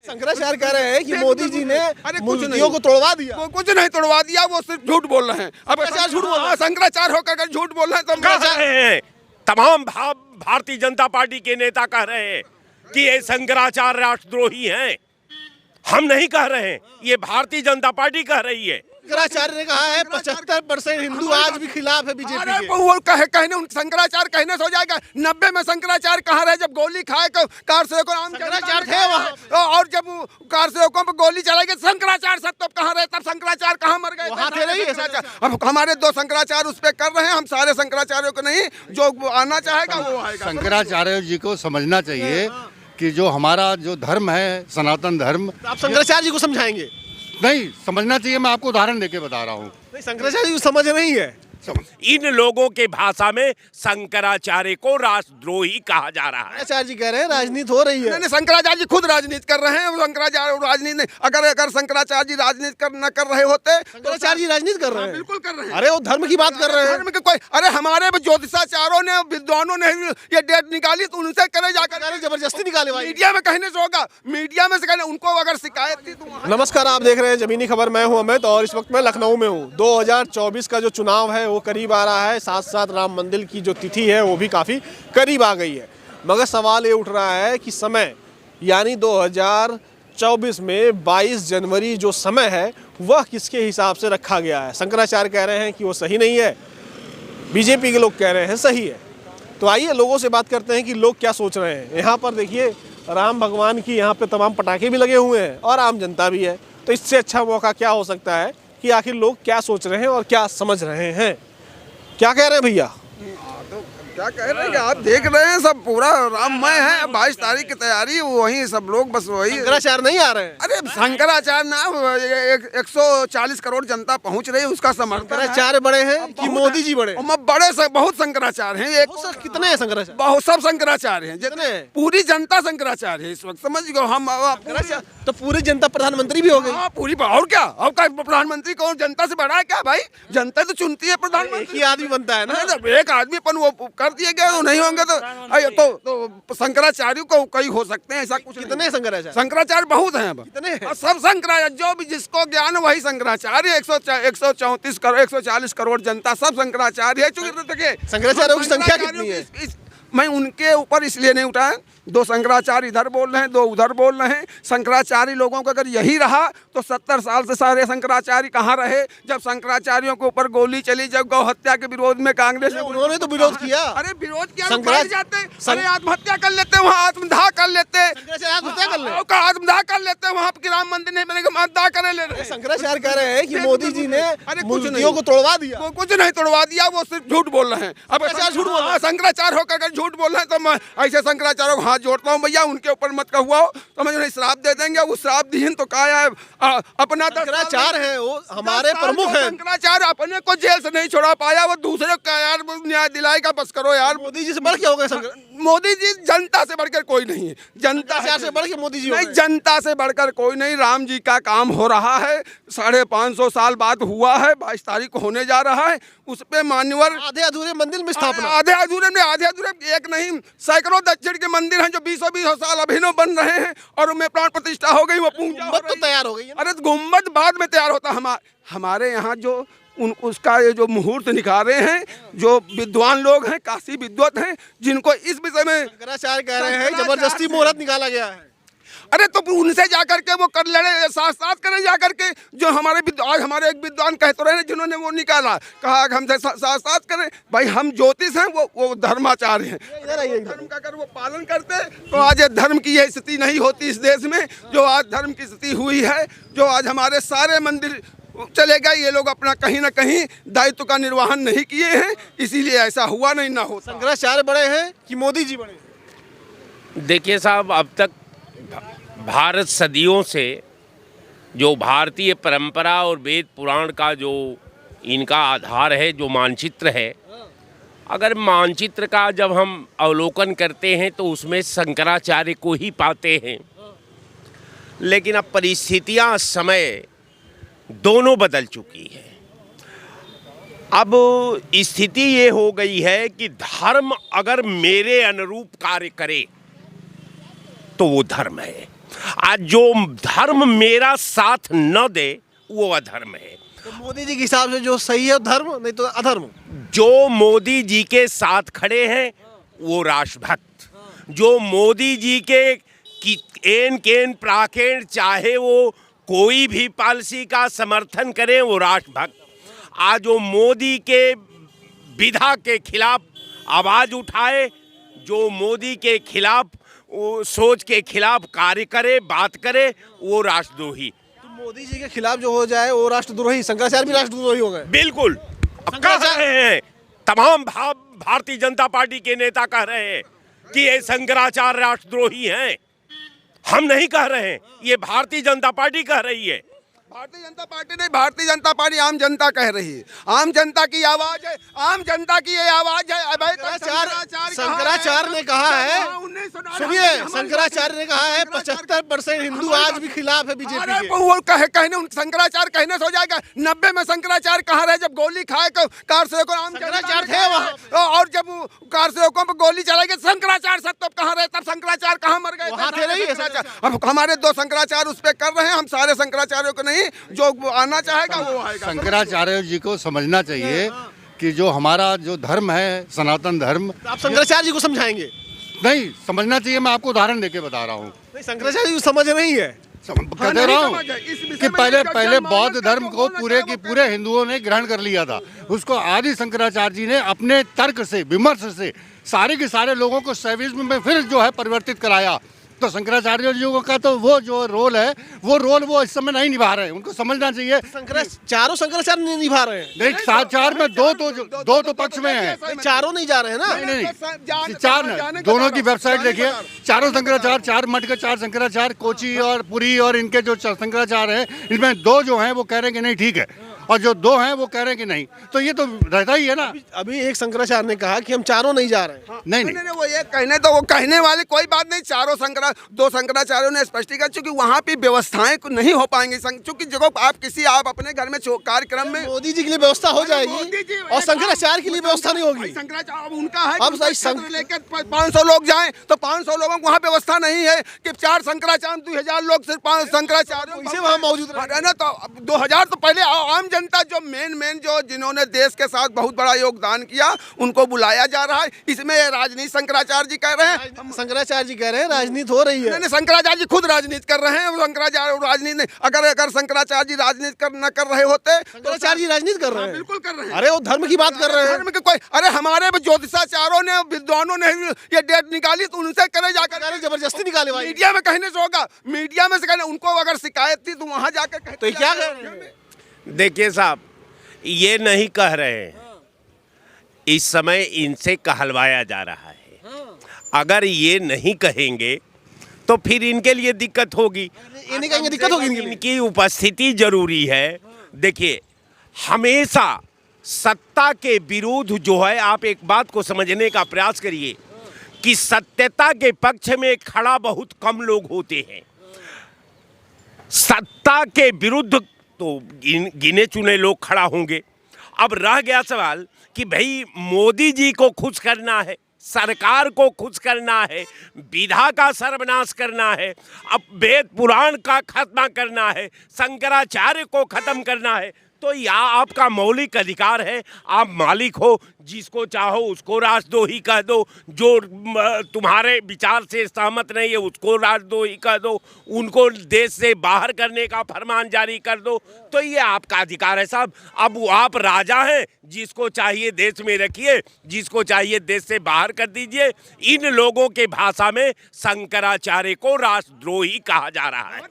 शंकराचार्य कह रहे हैं कि मोदी जी ने मूर्तियों को तोड़वा दिया। वो कुछ नहीं तोड़वा दिया, वो सिर्फ झूठ बोल रहे हैं। अब शंकराचार्य झूठ बोल रहे हैं। शंकराचार्य होकर अगर झूठ बोल रहे हैं तो कह रहे हैं, तमाम भारतीय जनता पार्टी के नेता कह रहे हैं कि ये शंकराचार्य राष्ट्रद्रोही हैं। हम नहीं कह रहे हैं, ये भारतीय जनता पार्टी कह रही है। शंकराचार्य ने कहा है 75% हिंदू आज भी खिलाफ है बीजेपी अरे के। वो कहने शंकराचार्य कहने से हो जाएगा। 90 में शंकराचार्य कहाँ रहे जब गोली खाए कार सेवकों शंकराचार्य थे वहाँ। और जब कार सेवकों पर गोली चलाई गई शंकराचार्य सब तब कहाँ रहे, तब शंकराचार्य कहाँ मर गए? वहाँ थे नहीं अब हमारे 2 शंकराचार्य उस पर कर रहे हैं, हम सारे शंकराचार्यों को नहीं, जो आना चाहेगा वो आएगा। शंकराचार्य जी को समझना चाहिए कि जो हमारा जो धर्म है सनातन धर्म, आप शंकराचार्य जी को समझाएंगे? नहीं समझना चाहिए। मैं आपको उदाहरण देके बता रहा हूँ। शंकराचार्य जी समझ नहीं है। इन लोगों के भाषा में शंकराचार्य को राष्ट्रद्रोही कहा जा रहा है। शंकराचार्य जी कह रहे हैं राजनीति हो रही है। नहीं, शंकराचार्य जी खुद राजनीति कर रहे हैं। शंकराचार्य राजनीति नहीं, अगर शंकराचार्य जी राजनीति न कर रहे होते, शंकराचार्य जी राजनीति कर रहे हैं। बिल्कुल कर रहे हैं। अरे वो धर्म की बात कर रहे हैं। धर्म के कोई, अरे हमारे ज्योतिषाचार्यों ने विद्वानों ने ये डेट निकाली तो उनसे करे जाकर जबरदस्ती निकाले भाई। मीडिया में कहने से होगा, मीडिया में से कहने, उनको अगर शिकायत थी तो। नमस्कार, आप देख रहे हैं जमीनी खबर। मैं हूं अमित और इस वक्त मैं लखनऊ में हूं। 2024 का जो चुनाव है वो करीब आ रहा है, साथ साथ राम मंदिर की जो तिथि है वो भी काफी करीब आ गई है। मगर सवाल ये उठ रहा है कि समय, यानी 2024 में 22 जनवरी जो समय है वह किसके हिसाब से रखा गया है। शंकराचार्य कह रहे हैं कि वो सही नहीं है, बीजेपी के लोग कह रहे हैं सही है। तो आइए लोगों से बात करते हैं कि लोग क्या सोच रहे हैं। यहाँ पर देखिए राम भगवान की यहाँ पे तमाम पटाखे भी लगे हुए हैं और आम जनता भी है। तो इससे अच्छा मौका क्या हो सकता है कि आखिर लोग क्या सोच रहे हैं और क्या समझ रहे हैं। क्या कह रहे हैं भैया? क्या कह रहे हैं कि आप देख रहे हैं सब पूरा राममय है। 22 तारीख की तैयारी, वही सब लोग बस वही। शंकराचार्य नहीं आ रहे हैं? अरे शंकराचार्य ना 140 करोड़ जनता पहुंच रही है, उसका समर्थन। शंकराचार्य बड़े हैं कि मोदी जी बड़े? बड़े बहुत शंकराचार्य हैं। कितने हैं शंकराचार्य? बहुत सब शंकराचार्य हैं। कितने? पूरी जनता शंकराचार्य है इस वक्त, समझ गए हम। तो पूरी जनता प्रधानमंत्री भी हो गई। हाँ पूरी। और क्या, और क्या प्रधानमंत्री कौन जनता से बड़ा है क्या भाई? जनता तो चुनती है प्रधानमंत्री। एक ही आदमी बनता है ना। एक आदमी पर वो कर दिए गए, तो नहीं होंगे तो शंकराचार्य को कई हो सकते हैं, ऐसा कुछ। कितने शंकराचार्य? शंकराचार्य बहुत हैं अब। कितने हैं? और सब शंकराचार्य, जो भी जिसको ज्ञान वही शंकराचार्य। 140 करोड़ जनता सब शंकराचार्य है। चूंकि शंकराचार्यों की संख्या कितनी है? मैं उनके ऊपर इसलिए नहीं उठाया, 2 शंकराचार्य इधर बोल रहे हैं, 2 उधर बोल रहे हैं। शंकराचार्य लोगों का अगर यही रहा तो 70 साल से सारे शंकराचार्य कहाँ रहे? जब शंकराचार्यों के ऊपर गोली चली, जब गौ हत्या के विरोध में कांग्रेस ने, उन्होंने तो विरोध किया। अरे विरोध किया तो बैठ जाते, अरे आत्महत्या कर लेते, वहाँ आत्मदाह कर लेते, आत्मदाह कर लेते वहाँ की राम मंदिर नहीं बनेगा, आत्मदाह करे ले रहे। शंकराचार्य कह रहे हैं कि मोदी जी ने मूर्तियों को तोड़वा दिया। वो कुछ नहीं तोड़वा दिया, वो सिर्फ झूठ बोल रहे हैं। अब झूठ बोल रहे हैं। शंकराचार्य होकर अगर झूठ बोल रहे हैं तो मैं ऐसे शंकराचार्य को हाथ जोड़ता हूँ, भैया उनके ऊपर मत कहुआ हो, तो मैं उन्हें श्राप दे देंगे। वो श्राप दीन तो क्या है, अपना शंकराचार्य है, वो हमारे प्रमुख हैं। शंकराचार्य अपने को जेल से नहीं छोड़ा पाया, वो दूसरे को यार न्याय दिलाएगा। बस करो यार। मोदी जी से बढ़ के हो गए। मोदी जी जनता से बढ़कर कोई नहीं है। जनता से बढ़ के मोदी जी नहीं, जनता से बढ़कर कोई नहीं। राम जी का काम हो रहा है, 550 साल बाद हुआ है, 22 तारीख को होने जा रहा है। उस पे मान्यवर आधे अधूरे मंदिर में स्थापना, आधे अधूरे एक नहीं सैकड़ों दक्षिण के मंदिर हैं जो 20 साल अभिनव बन रहे हैं और उनमें प्राण प्रतिष्ठा हो गई, वो पूजा तो तैयार हो गई। अरे गुम्बद बाद में तैयार होता। हमारे यहाँ जो उसका ये जो मुहूर्त निकाले हैं, जो विद्वान लोग हैं, काशी विद्वत हैं, जिनको इस विषय में शंकराचार्य कह रहे हैं जबरदस्ती मुहूर्त निकाला गया है। अरे तो उनसे जाकर के वो कर लड़े, साथ करें जाकर के। जो आज हमारे एक विद्वान कहते रहे जिन्होंने वो निकाला, कहा हमसे साथ करें। भाई हम ज्योतिष हैं, वो धर्माचार्य हैं। धर्म का अगर वो पालन करते तो आज धर्म की यह स्थिति नहीं होती इस देश में, जो आज धर्म की स्थिति हुई है। जो आज हमारे सारे मंदिर चले गए, ये लोग अपना कहीं ना कहीं दायित्व का निर्वहन नहीं किए हैं, इसीलिए ऐसा हुआ नहीं ना होता। शंकराचार्य बड़े हैं कि मोदी जी बड़े हैं? देखिए साहब, अब तक भारत सदियों से जो भारतीय परंपरा और वेद पुराण का जो इनका आधार है, जो मानचित्र है, अगर मानचित्र का जब हम अवलोकन करते हैं तो उसमें शंकराचार्य को ही पाते हैं। लेकिन अब परिस्थितियां, समय दोनों बदल चुकी है। अब स्थिति ये हो गई है कि धर्म अगर मेरे अनुरूप कार्य करे तो वो धर्म है, आज जो धर्म मेरा साथ न दे वो अधर्म है। तो मोदी जी के हिसाब से जो सही है धर्म, नहीं तो अधर्म। जो मोदी जी के साथ खड़े हैं वो राष्ट्रभक्त, जो मोदी जी के एन केन प्राकेण चाहे वो कोई भी पॉलिसी का समर्थन करें वो राष्ट्रभक्त। आज वो मोदी के विधा के खिलाफ आवाज उठाए, जो मोदी के खिलाफ वो सोच के खिलाफ कार्य करे, बात करे, वो राष्ट्रद्रोही। तो मोदी जी के खिलाफ जो हो जाए वो राष्ट्रद्रोही, शंकराचार्य भी राष्ट्रद्रोही हो गए। बिल्कुल कह रहे हैं, तमाम भारतीय जनता पार्टी के नेता कह रहे हैं कि ये शंकराचार्य राष्ट्रद्रोही हैं। हम नहीं कह रहे हैं, ये भारतीय जनता पार्टी कह रही है। भारतीय जनता पार्टी नहीं, भारतीय जनता पार्टी आम जनता कह रही है। आम जनता की आवाज है, आम जनता की ये आवाज है। शंकराचार्य ने कहा है, सुनिए, शंकराचार्य ने कहा है 75% हिंदू आज भी खिलाफ है बीजेपी के। वो कहने शंकराचार्य कहने से हो जाएगा। 90 में शंकराचार्य कहाँ रहे जब गोली खाए कार सेवकों, आम शंकराचार्य थे वहाँ। और जब कार सेवकों पर गोली चलाई गई शंकराचार्य सब तब कहाँ रहे, तब शंकराचार्य कहाँ मर गए? वहाँ थे नहीं। अब हमारे 2 शंकराचार्य उस पर कर रहे हैं, हम सारे शंकराचार्यों को नहीं, जो आना चाहेगा वो आएगा। शंकराचार्य जी को समझना चाहिए कि जो हमारा जो धर्म है सनातन धर्म। आप शंकराचार्य जी को समझाएंगे? नहीं समझना चाहिए, मैं आपको उदाहरण देके बता रहा हूँ। शंकराचार्य जी समझ नहीं है, कहते रहा हूँ कि पहले बौद्ध धर्म को पूरे के पूरे हिंदुओं ने ग्रहण कर लिया था। उसको आदि शंकराचार्य जी ने अपने तर्क से, विमर्श से सारे के सारे लोगों को शैविज्म में फिर जो है परिवर्तित कराया। तो शंकराचार्य जी का तो वो जो रोल है वो इस समय नहीं निभा रहे हैं, उनको समझना चाहिए। चारों शंकराचार्य नहीं निभा रहे हैं। नहीं, 4 में दो तो पक्ष में है, चारों नहीं जा रहे हैं ना। नहीं 4 दोनों की वेबसाइट देखिए, चारों शंकराचार्य, 4 मठ के 4 शंकराचार्य, कोची और पुरी और इनके जो शंकराचार्य हैं, इसमें 2 जो हैं वो कह रहे हैं कि नहीं ठीक है, और जो 2 हैं वो कह रहे हैं कि नहीं। तो ये तो रहता ही है ना। अभी एक शंकराचार्य ने कहा कि हम चारों नहीं जा रहे हैं। नहीं, वो ये कहने वाले कोई बात नहीं। 2 शंकराचार्यों ने स्पष्टीकरण, चूंकि वहाँ पे व्यवस्थाएं नहीं हो पाएंगी, चूंकि जगह आप अपने घर में कार्यक्रम में मोदी जी के लिए व्यवस्था हो जाएगी और शंकराचार्य के लिए व्यवस्था नहीं होगी। शंकराचार्य उनका है, अब लेकर 500 लोग जाएं तो 500 लोगों को वहाँ व्यवस्था नहीं है कि 4 शंकराचार्य 2000 लोग सिर्फ 5 शंकराचार्य वहाँ मौजूद रहे ना। तो 2000 तो पहले आम जनता जो मेन जो जिन्होंने देश के साथ बहुत बड़ा योगदान किया उनको बुलाया जा रहा है। इसमें राजनीति शंकराचार्य जी कह रहे हैं, शंकराचार्य जी कह रहे हैं राजनीति हो रही है। नहीं, शंकराचार्य जी खुद राजनीति कर रहे हैं। शंकराचार्य राजनीति नहीं, अगर शंकराचार्य जी राजनीति न कर रहे होते, शंकराचार्य जी राजनीति कर रहे हैं। बिल्कुल कर रहे हैं। अरे वो धर्म की बात कर रहे हैं। धर्म के कोई, अरे हमारे ज्योतिषाचार्यों ने, विद्वानों ने ये डेट निकाली तो उनसे करे जाकर, जबरदस्ती निकाले भाई। मीडिया में कहने से होगा, मीडिया में से कहने, उनको अगर शिकायत थी तो वहां जाकर कहते। तो क्या कह रहे हैं? देखिए साहब, ये नहीं कह रहे हैं, इस समय इनसे कहलवाया जा रहा है। अगर ये नहीं कहेंगे तो फिर इनके लिए दिक्कत होगी। ये नहीं कहेंगे दिक्कत होगी, इनकी उपस्थिति जरूरी है। देखिए, हमेशा सत्ता के विरुद्ध जो है, आप एक बात को समझने का प्रयास करिए कि सत्यता के पक्ष में खड़ा बहुत कम लोग होते हैं। सत्ता के विरुद्ध तो गिने चुने लोग खड़ा होंगे। अब रह गया सवाल कि भाई मोदी जी को खुश करना है, सरकार को खुश करना है, विधा का सर्वनाश करना है, अब वेद पुराण का खत्म करना है, शंकराचार्य को खत्म करना है, तो यह आपका मौलिक अधिकार है। आप मालिक हो, जिसको चाहो उसको राष्ट्रद्रोही कह दो, जो तुम्हारे विचार से सहमत नहीं है उसको राष्ट्रद्रोही कह दो, उनको देश से बाहर करने का फरमान जारी कर दो, तो ये आपका अधिकार है साहब। अब आप राजा हैं, जिसको चाहिए देश में रखिए, जिसको चाहिए देश से बाहर कर दीजिए। इन लोगों के भाषा में शंकराचार्य को राष्ट्रद्रोही कहा जा रहा है।